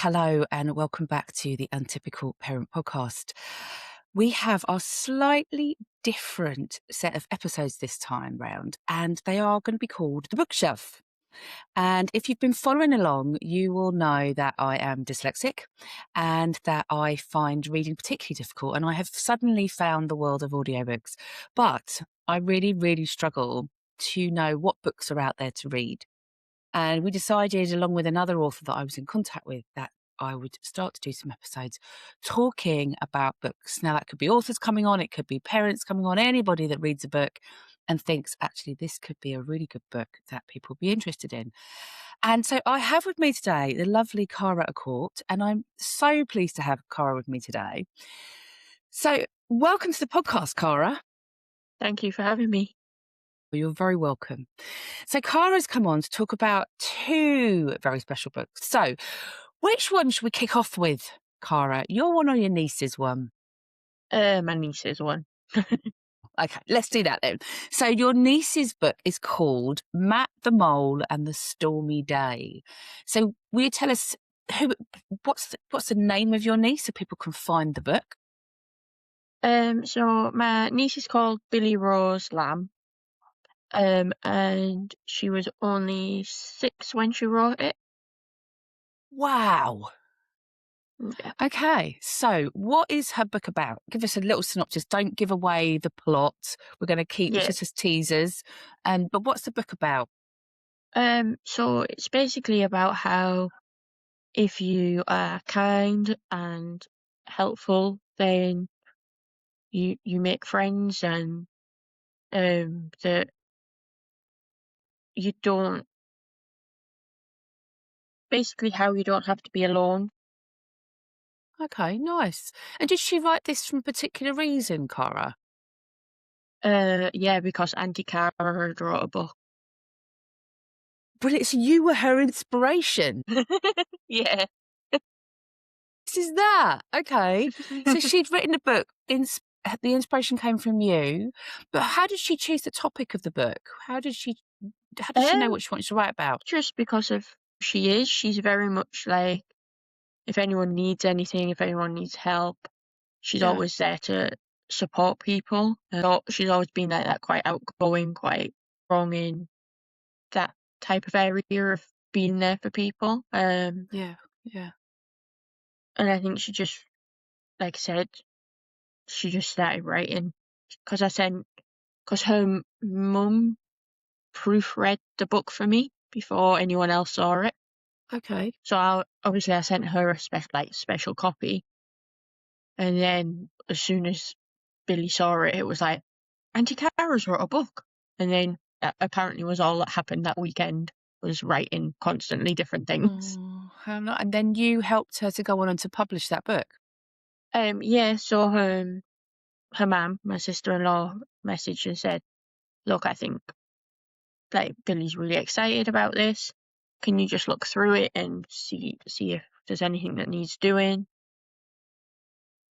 Hello and welcome back to the Untypical Parent Podcast. We have our slightly different set of episodes this time round, and they are going to be called The Bookshelf. And if you've been following along, you will know that I am dyslexic and that I find reading particularly difficult. And I have suddenly found the world of audiobooks, but I really, really struggle to know what books are out there to read. And we decided, along with another author that I was in contact with, that I would start to do some episodes talking about books. Now, that could be authors coming on, it could be parents coming on, anybody that reads a book and thinks, actually, this could be a really good book that people would be interested in. And so I have with me today the lovely Cara A'Court, and I'm so pleased to have Cara with me today. So welcome to the podcast, Cara. Thank you for having me. You're very welcome. So Cara's come on to talk about two very special books. So which one should we kick off with, Cara? Your one or your niece's one? My niece's one. Okay, let's do that then. So your niece's book is called Matt the Mole and the Stormy Day. So will you tell us what's the name of your niece so people can find the book? So my niece is called Billy Rose Lamb. And she was only 6 when she wrote it. Wow. Yeah. Okay, so what is her book about? Give us a little synopsis. Don't give away the plot. We're going to keep Yeah. just as teasers. But what's the book about? So it's basically about how if you are kind and helpful, then you make friends, and that you don't basically how you don't have to be alone. Okay, nice. And did she write this for a particular reason, Cara? Yeah, because Auntie Cara had wrote a book. Brilliant. So you were her inspiration. Yeah. This is that. Okay. So she'd written a book. The inspiration came from you. But how did she choose the topic of the book? How did she know what she wanted to write about? Just because of she's very much like, if anyone needs anything, if anyone needs help, she's Yeah. always there to support people. And she's always been like that, quite outgoing, quite strong in that type of area of being there for people. Yeah. Yeah. And I think she just, like I said, she just started writing because her mum proofread the book for me before anyone else saw it. Okay. So I sent her a special copy, and then as soon as Billy saw it, it was like, Auntie Cara's wrote a book, and then that apparently was all that happened that weekend, was writing constantly different things. Oh, how not? And then you helped her to go on and to publish that book. Yeah. So her mum, my sister-in-law, messaged and said, "Look, I think like Billy's really excited about this. Can you just look through it and see if there's anything that needs doing?"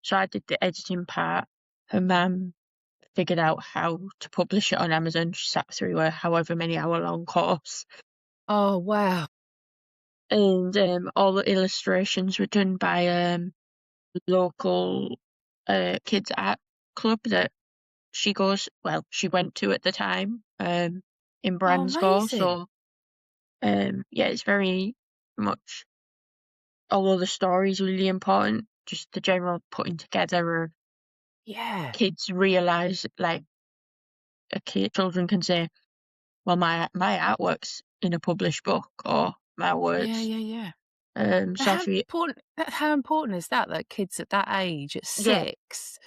So I did the editing part. Her mum figured out how to publish it on Amazon. She sat through a however many hour long course. Oh, wow. And all the illustrations were done by local kids art club that she went to at the time in Oh, Branshaw. amazing. So yeah, it's very much, although the story is really important, just the general putting together of Yeah. kids realise, like, children can say, well, my artwork's in a published book, or my Yeah, words. yeah, yeah. So How important is that kids at that age, at yeah, 6,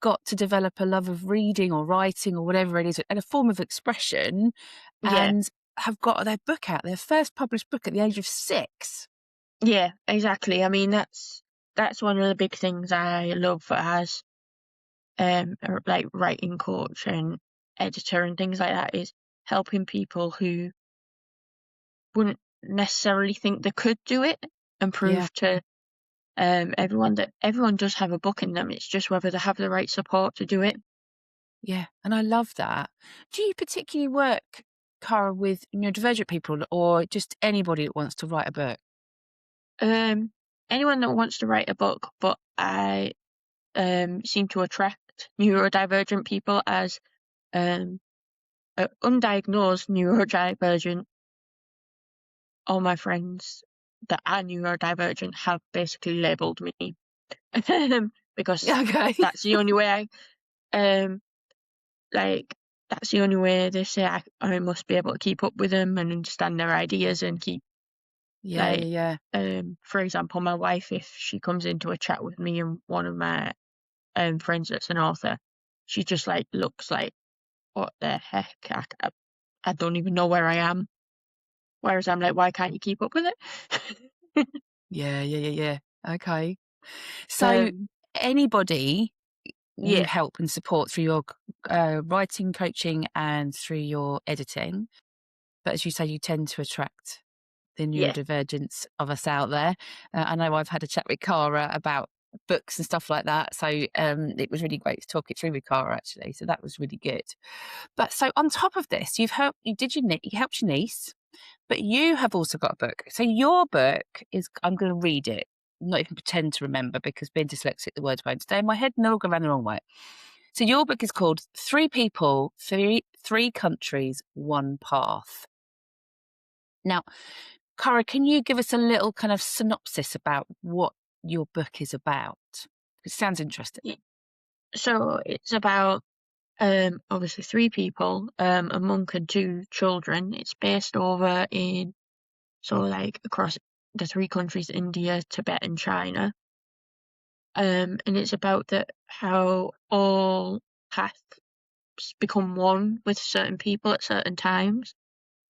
got to develop a love of reading or writing or whatever it is, and a form of expression, yeah, and have got their book out, their first published book at the age of 6? yeah, exactly. I mean, that's one of the big things I love as like writing coach and editor and things like that, is helping people who wouldn't necessarily think they could do it, and Yeah, prove to everyone that everyone does have a book in them. It's just whether they have the right support to do it. yeah, and I love that. Do you particularly work, Cara, with neurodivergent people or just anybody that wants to write a book? anyone that wants to write a book, but I seem to attract neurodivergent people as undiagnosed neurodivergent. All my friends that are neurodivergent have basically labelled me because Okay. that's the only way that's the only way they say I must be able to keep up with them and understand their ideas and keep Yeah, for example, my wife, if she comes into a chat with me and one of my friends that's an author, she just looks like, what the heck? I don't even know where I am. Whereas I'm like, why can't you keep up with it? yeah. Okay. So um, anybody you yeah, help and support through your writing, coaching, and through your editing. But as you say, you tend to attract the yeah, neurodivergence of us out there. I know I've had a chat with Cara about books and stuff like that. So it was really great to talk it through with Cara, actually. So that was really good. But so on top of this, you helped your niece, but you have also got a book. So your book is, I'm going to read it, not even pretend to remember because being dyslexic, the words won't stay in my head and they'll all go around the wrong way. So your book is called Three People, Three Countries, One Path. Now, Cara, can you give us a little kind of synopsis about what your book is about? It sounds interesting. so it's about obviously three people, a monk and two children. It's based over in across the three countries, India, Tibet and China. And it's about how all paths become one with certain people at certain times,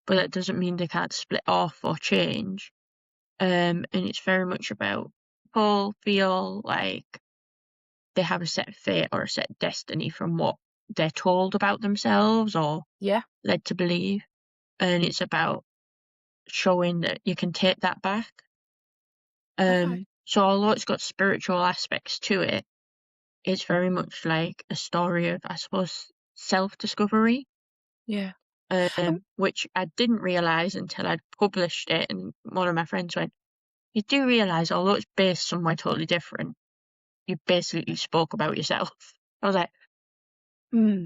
but that doesn't mean they can't split off or change. And it's very much about people feel like they have a set fate or a set destiny from what they're told about themselves or Yeah. led to believe. And it's about showing that you can take that back. Okay. So although it's got spiritual aspects to it, it's very much like a story of, I suppose, self-discovery, Yeah. Oh, which I didn't realise until I'd published it. And one of my friends went, you do realise, although it's based somewhere totally different, you basically spoke about yourself. I was like, hmm.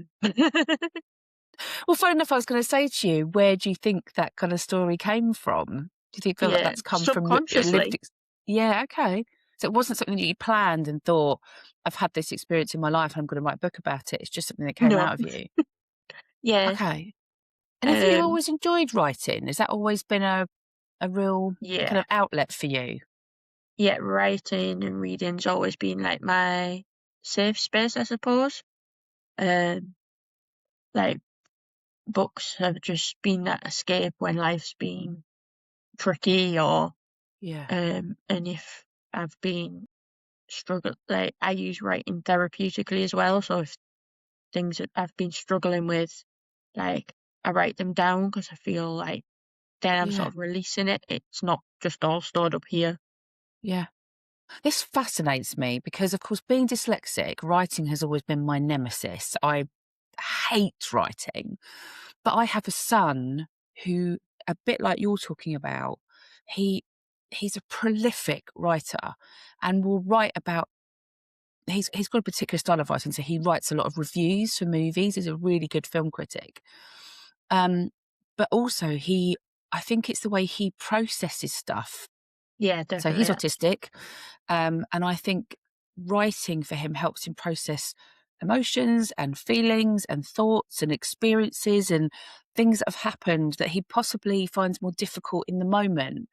well, funny enough, I was going to say to you, where do you think that kind of story came from? Do you think feel like Yeah, that's come from your lived subconsciously. Yeah, okay. So it wasn't something that you planned and thought, I've had this experience in my life and I'm going to write a book about it. It's just something that came No, out of you. yeah, Okay. And have you um, always enjoyed writing? Has that always been a real kind yeah, of outlet for you? yeah. Writing and reading's always been like my safe space, I suppose. Um, like books have just been that escape when life's been tricky or Yeah. and if I've been like I use writing therapeutically as well. So if things that I've been struggling with, like I write them down because I feel like then I'm sort Yeah. of releasing it. It's not just all stored up here. Yeah. This fascinates me because, of course, being dyslexic, writing has always been my nemesis. I hate writing, but I have a son who, a bit like you're talking about, he he's a prolific writer and will write about. He's got a particular style of writing, so he writes a lot of reviews for movies. He's a really good film critic, um, but also I think it's the way he processes stuff. Yeah, So he's definitely. autistic, and I think writing for him helps him process emotions and feelings and thoughts and experiences and things that have happened that he possibly finds more difficult in the moment.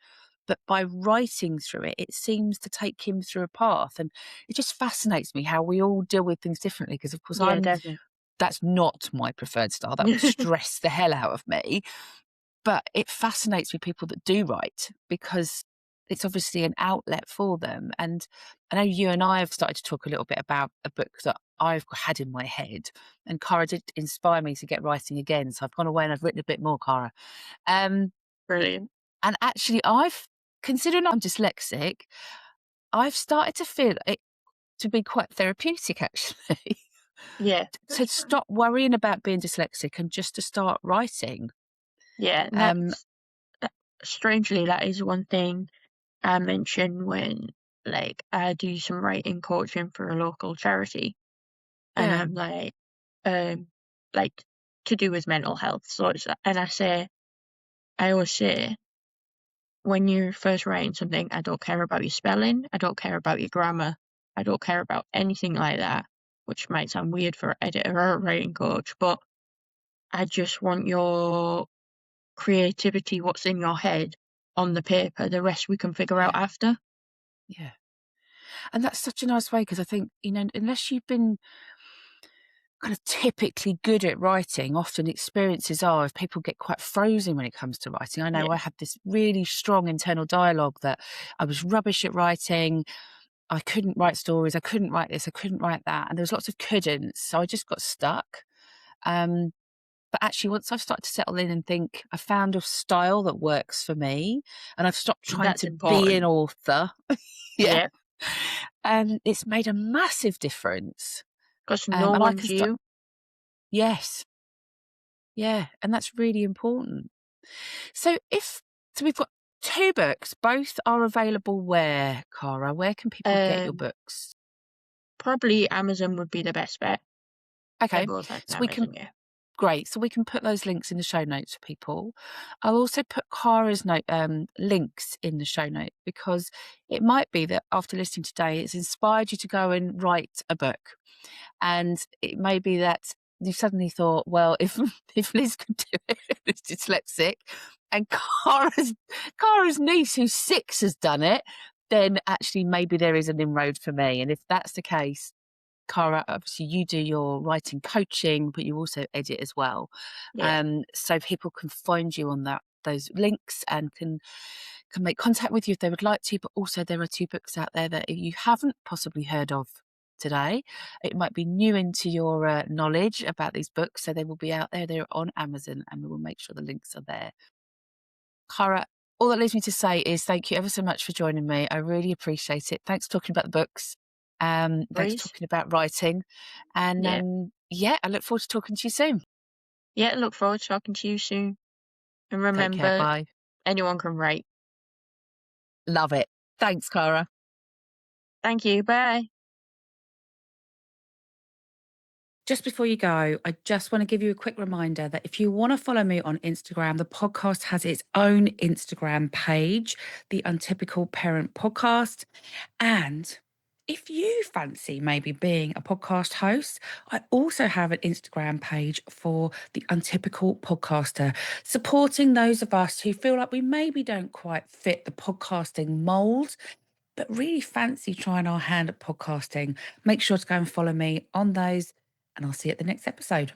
But by writing through it, it seems to take him through a path. And it just fascinates me how we all deal with things differently. Because, of course, Yeah, definitely. that's not my preferred style. That would stress the hell out of me. But it fascinates me people that do write because it's obviously an outlet for them. And I know you and I have started to talk a little bit about a book that I've had in my head. And Cara did inspire me to get writing again. So I've gone away and I've written a bit more, Cara. Um, Brilliant. and actually, considering I'm dyslexic, I've started to feel it to be quite therapeutic, actually, Yeah, to stop worrying about being dyslexic and just to start writing. yeah. And Um, strangely, that is one thing I mentioned when like, I do some writing coaching for a local charity, and Yeah, I'm like, to do with mental health. So and I always say, when you're first writing something, I don't care about your spelling, I don't care about your grammar, I don't care about anything like that, which might sound weird for an editor or a writing coach, but I just want your creativity, what's in your head, on the paper. The rest we can figure out yeah, after. yeah. And that's such a nice way because I think, unless you've been kind of typically good at writing, often experiences are if people get quite frozen when it comes to writing. I know I Yeah, had this really strong internal dialogue that I was rubbish at writing. I couldn't write stories. I couldn't write this. I couldn't write that. And there was lots of couldn'ts. So I just got stuck. Um, but actually, once I've started to settle in and think, I found a style that works for me, and I've stopped trying that's to be an important. author. Yeah. Yeah, And it's made a massive difference. because no And I one's can start, you. yes. Yeah. And that's really important. So so we've got two books, both are available where, Cara? Where can people get your Um, books? Probably Amazon would be the best bet. They're Okay. both on So we can Amazon, yeah. Great. So we can put those links in the show notes for people. I'll also put Cara's links in the show note because it might be that after listening today, it's inspired you to go and write a book. And it may be that you suddenly thought, well, if if Liz could do it, who's dyslexic, and Cara's niece, who's 6, has done it, then actually maybe there is an inroad for me. And if that's the case, Cara, obviously you do your writing coaching, but you also edit as well. Yeah, So people can find you on those links and can make contact with you if they would like to. But also there are two books out there that you haven't possibly heard of today. It might be new into your knowledge about these books, so they will be out there. They're on Amazon, and we will make sure the links are there. Cara, all that leaves me to say is thank you ever so much for joining me. I really appreciate it. Thanks for talking about the books. Thanks for Breeze. talking about writing. And Yeah. yeah, I look forward to talking to you soon. Yeah, look forward to talking to you soon. And Take care. remember, Bye. anyone can write. Love it. Thanks, Cara. Thank you. Bye. Just before you go, I just want to give you a quick reminder that if you want to follow me on Instagram, the podcast has its own Instagram page, the Untypical Parent Podcast. And if you fancy maybe being a podcast host, I also have an Instagram page for the Untypical Podcaster, supporting those of us who feel like we maybe don't quite fit the podcasting mold, but really fancy trying our hand at podcasting. Make sure to go and follow me on those, and I'll see you at the next episode.